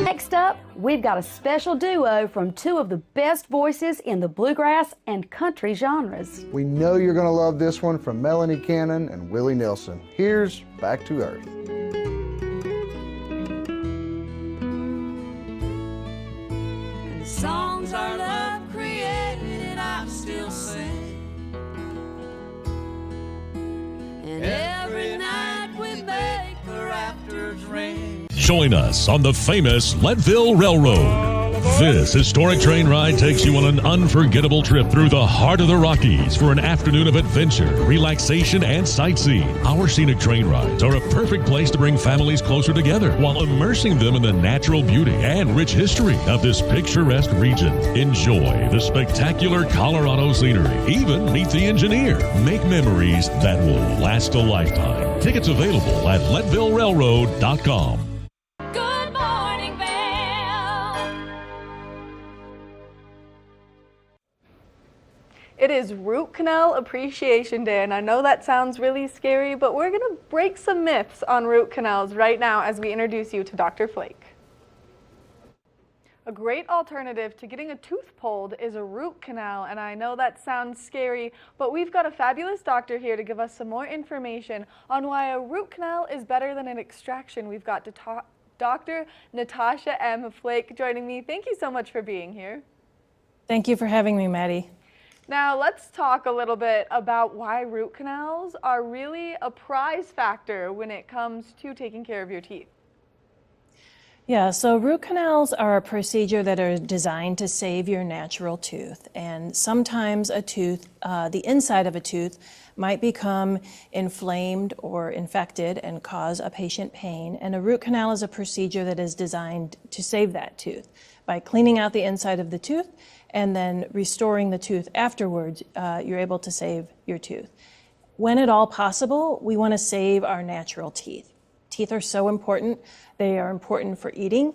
Next up, we've got a special duo from two of the best voices in the bluegrass and country genres.
We know you're going to love this one from Melanie Cannon and Willie Nelson. Here's Back to Earth.
The songs our love created and I still sing. And every night we make the rafters ring.
Join us on the famous Leadville Railroad. This historic train ride takes you on an unforgettable trip through the heart of the Rockies for an afternoon of adventure, relaxation, and sightseeing. Our scenic train rides are a perfect place to bring families closer together while immersing them in the natural beauty and rich history of this picturesque region. Enjoy the spectacular Colorado scenery. Even meet the engineer. Make memories that will last a lifetime. Tickets available at leadvillerailroad.com.
Good morning, Vail.
It is Root Canal Appreciation Day, and I know that sounds really scary, but we're going to break some myths on root canals right now as we introduce you to Dr. Flake. A great alternative to getting a tooth pulled is a root canal, and I know that sounds scary, but we've got a fabulous doctor here to give us some more information on why a root canal is better than an extraction. We've got Dr. Natasha M. Flake joining me. Thank you so much for being here.
Thank you for having me, Maddie.
Now let's talk a little bit about why root canals are really a prize factor when it comes to taking care of your teeth.
Yeah, so root canals are a procedure that are designed to save your natural tooth. And sometimes a tooth, the inside of a tooth, might become inflamed or infected and cause a patient pain. And a root canal is a procedure that is designed to save that tooth. By cleaning out the inside of the tooth and then restoring the tooth afterwards, you're able to save your tooth. When at all possible, we want to save our natural teeth. Teeth are so important. They are important for eating,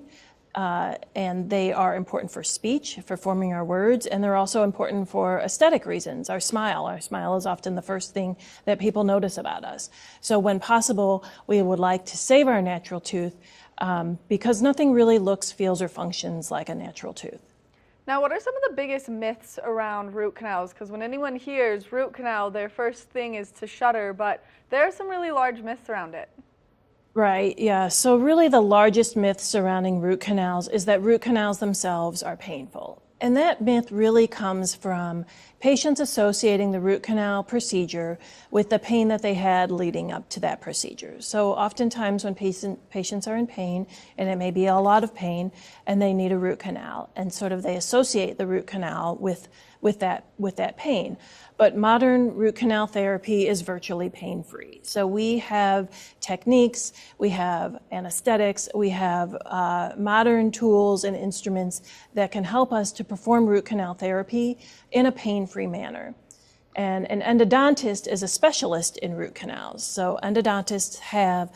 and they are important for speech, for forming our words, and they're also important for aesthetic reasons. Our smile is often the first thing that people notice about us. So when possible, we would like to save our natural tooth because nothing really looks, feels, or functions like a natural tooth.
Now, what are some of the biggest myths around root canals? Because when anyone hears root canal, their first thing is to shudder, but there are some really large myths around it.
Right, yeah. So really the largest myth surrounding root canals is that root canals themselves are painful. And that myth really comes from patients associating the root canal procedure with the pain that they had leading up to that procedure. So oftentimes when patients are in pain, and it may be a lot of pain, and they need a root canal, and sort of they associate the root canal with that pain. But modern root canal therapy is virtually pain-free. So we have techniques, we have anesthetics, we have modern tools and instruments that can help us to perform root canal therapy in a pain-free manner. And an endodontist is a specialist in root canals. So endodontists have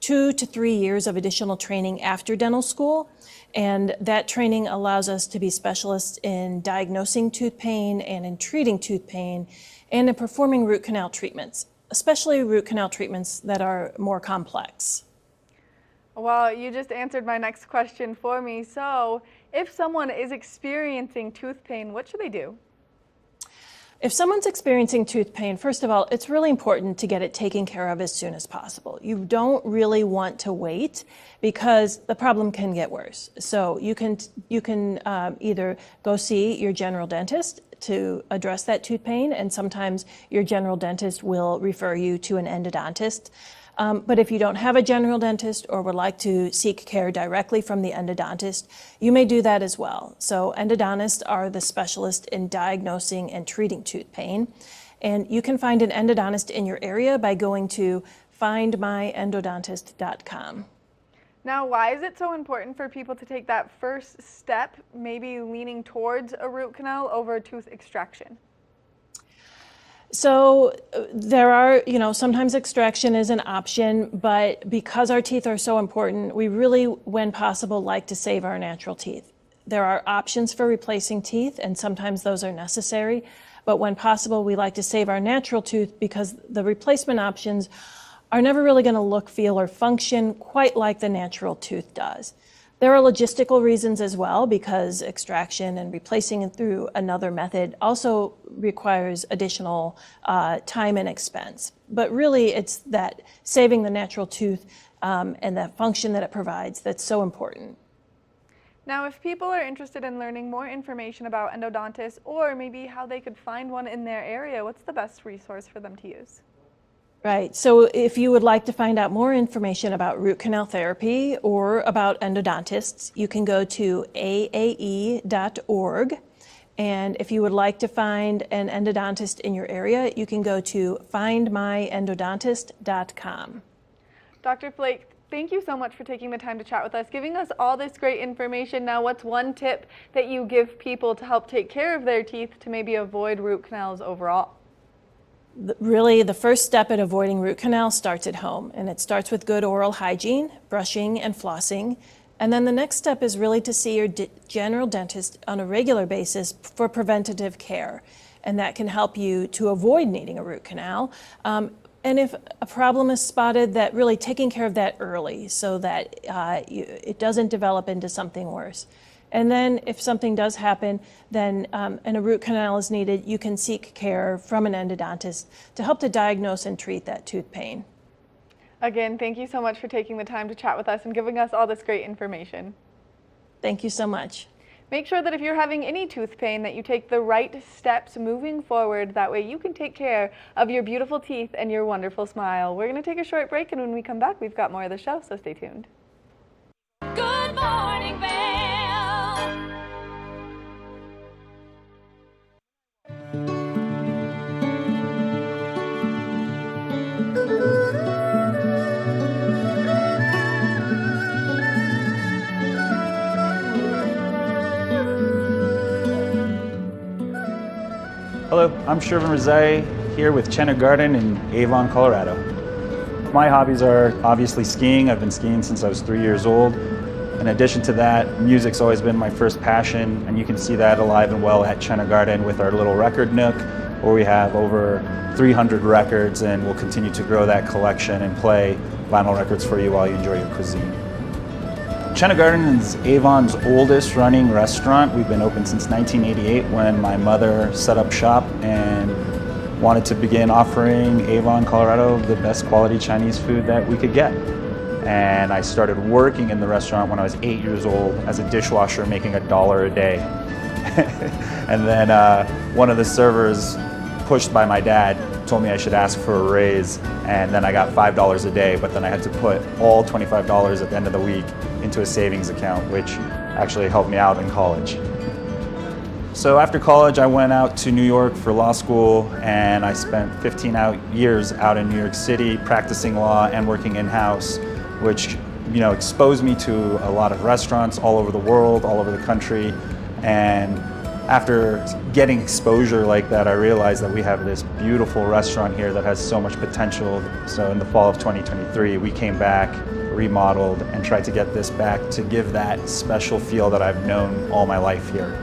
2 to 3 years of additional training after dental school, and that training allows us to be specialists in diagnosing tooth pain and in treating tooth pain and in performing root canal treatments, especially root canal treatments that are more complex.
Well, you just answered my next question for me. So if someone is experiencing tooth pain, what should they do?
If someone's experiencing tooth pain, first of all, it's really important to get it taken care of as soon as possible. You don't really want to wait because the problem can get worse. So you can either go see your general dentist to address that tooth pain, and sometimes your general dentist will refer you to an endodontist. But if you don't have a general dentist or would like to seek care directly from the endodontist, you may do that as well. So endodontists are the specialist in diagnosing and treating tooth pain. And you can find an endodontist in your area by going to findmyendodontist.com.
Now, why is it so important for people to take that first step, maybe leaning towards a root canal over tooth extraction?
So there are, sometimes extraction is an option, but because our teeth are so important, we really, when possible, like to save our natural teeth. There are options for replacing teeth, and sometimes those are necessary, but when possible, we like to save our natural tooth because the replacement options are never really going to look, feel, or function quite like the natural tooth does. There are logistical reasons as well, because extraction and replacing it through another method also requires additional time and expense. But really, it's that saving the natural tooth and that function that it provides that's so important.
Now, if people are interested in learning more information about endodontists or maybe how they could find one in their area, what's the best resource for them to use?
Right. So if you would like to find out more information about root canal therapy or about endodontists, you can go to aae.org. And if you would like to find an endodontist in your area, you can go to findmyendodontist.com.
Dr. Flake, thank you so much for taking the time to chat with us, giving us all this great information. Now, what's one tip that you give people to help take care of their teeth to maybe avoid root canals overall?
Really, the first step at avoiding root canal starts at home, and it starts with good oral hygiene, brushing and flossing. And then the next step is really to see your general dentist on a regular basis for preventative care. And that can help you to avoid needing a root canal. And if a problem is spotted, that really taking care of that early so that it doesn't develop into something worse. And then if something does happen, then and a root canal is needed, you can seek care from an endodontist to help to diagnose and treat that tooth pain.
Again, thank you so much for taking the time to chat with us and giving us all this great information.
Thank you so much.
Make sure that if you're having any tooth pain that you take the right steps moving forward. That way you can take care of your beautiful teeth and your wonderful smile. We're going to take a short break, and when we come back, we've got more of the show, so stay tuned.
Good morning, Vail.
Hello, I'm Shervin Rezai here with Chenna Garden in Avon, Colorado. My hobbies are obviously skiing. I've been skiing since I was 3 years old. In addition to that, music's always been my first passion, and you can see that alive and well at Chenna Garden with our little record nook, where we have over 300 records, and we'll continue to grow that collection and play vinyl records for you while you enjoy your cuisine. Chenna Garden is Avon's oldest running restaurant. We've been open since 1988 when my mother set up shop and wanted to begin offering Avon, Colorado, the best quality Chinese food that we could get. And I started working in the restaurant when I was 8 years old as a dishwasher, making $1 a day. And then one of the servers, pushed by my dad, told me I should ask for a raise, and then I got $5 a day, but then I had to put all $25 at the end of the week into a savings account, which actually helped me out in college. So after college, I went out to New York for law school, and I spent 15 years out in New York City practicing law and working in-house, which exposed me to a lot of restaurants all over the world, all over the country. And after getting exposure like that, I realized that we have this beautiful restaurant here that has so much potential. So in the fall of 2023, we came back, remodeled, and tried to get this back to give that special feel that I've known all my life here.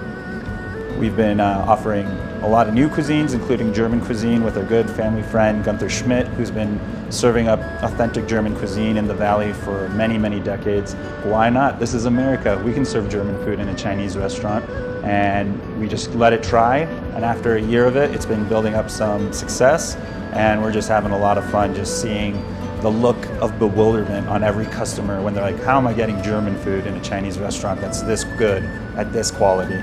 We've been offering a lot of new cuisines, including German cuisine with our good family friend Gunther Schmidt, who's been serving up authentic German cuisine in the Valley for many, many decades. Why not? This is America. We can serve German food in a Chinese restaurant, and we just let it try. And after a year of it, it's been building up some success, and we're just having a lot of fun just seeing the look of bewilderment on every customer when they're like, how am I getting German food in a Chinese restaurant that's this good at this quality?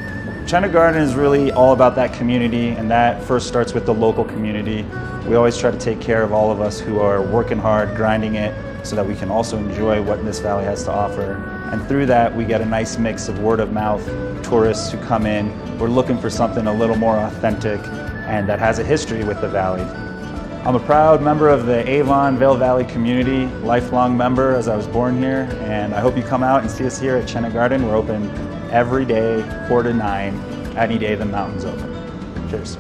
China Garden is really all about that community, and that first starts with the local community. We always try to take care of all of us who are working hard, grinding it, so that we can also enjoy what this valley has to offer. And through that, we get a nice mix of word of mouth, tourists who come in. We're looking for something a little more authentic and that has a history with the valley. I'm a proud member of the Avon Vail Valley community, lifelong member as I was born here, and I hope you come out and see us here at Chena Garden. We're open every day, 4 to 9, any day the mountain's open. Cheers.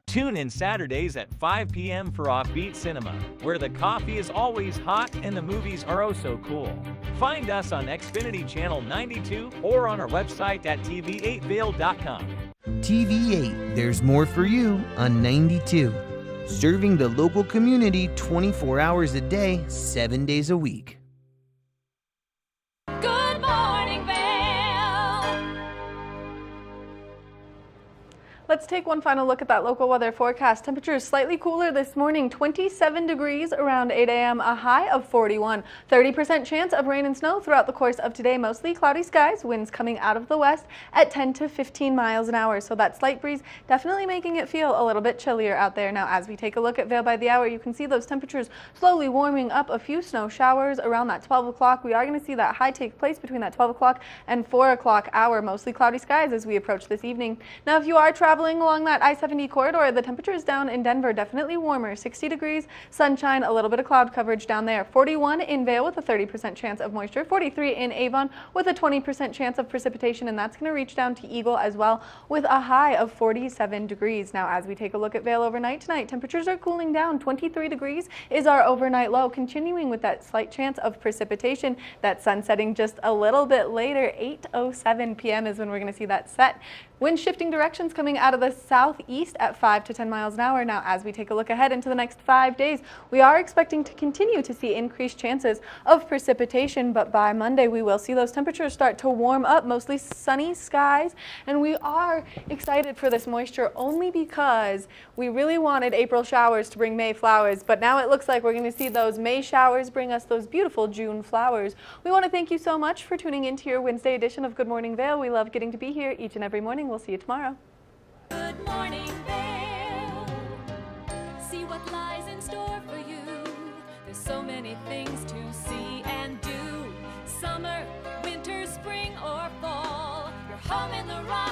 Tune in Saturdays at 5 p.m. for Offbeat Cinema, where the coffee is always hot and the movies are oh so cool. Find us on Xfinity Channel 92 or on our website at tv8vail.com.
TV8, there's more for you on 92. Serving the local community 24 hours a day, 7 days a week.
Good morning, Vail.
Let's take one final look at that local weather forecast. Temperatures slightly cooler this morning, 27 degrees around 8 a.m., a high of 41. 30% chance of rain and snow throughout the course of today. Mostly cloudy skies, winds coming out of the west at 10 to 15 miles an hour. So that slight breeze definitely making it feel a little bit chillier out there. Now, as we take a look at Vail by the hour, you can see those temperatures slowly warming up. A few snow showers around that 12 o'clock. We are going to see that high take place between that 12 o'clock and 4 o'clock hour. Mostly cloudy skies as we approach this evening. Now, if you are traveling along that I-70 corridor, the temperatures down in Denver definitely warmer, 60 degrees, sunshine, a little bit of cloud coverage down there. 41 in Vail with a 30% chance of moisture, 43 in Avon with a 20% chance of precipitation, and that's going to reach down to Eagle as well with a high of 47 degrees. Now, as we take a look at Vail overnight tonight, temperatures are cooling down. 23 degrees is our overnight low, continuing with that slight chance of precipitation. That sun setting just a little bit later, 8:07 p.m. is when we're going to see that set. Wind shifting directions coming out of the southeast at 5 to 10 miles an hour. Now, as we take a look ahead into the next 5 days, we are expecting to continue to see increased chances of precipitation, but by Monday we will see those temperatures start to warm up, mostly sunny skies, and we are excited for this moisture only because we really wanted April showers to bring May flowers, but now it looks like we're going to see those May showers bring us those beautiful June flowers. We want to thank you so much for tuning into your Wednesday edition of Good Morning Vail. We love getting to be here each and every morning. We'll see you tomorrow.
Good morning, Vail. See what lies in store for you. There's so many things to see and do. Summer, winter, spring, or fall. You're home in the right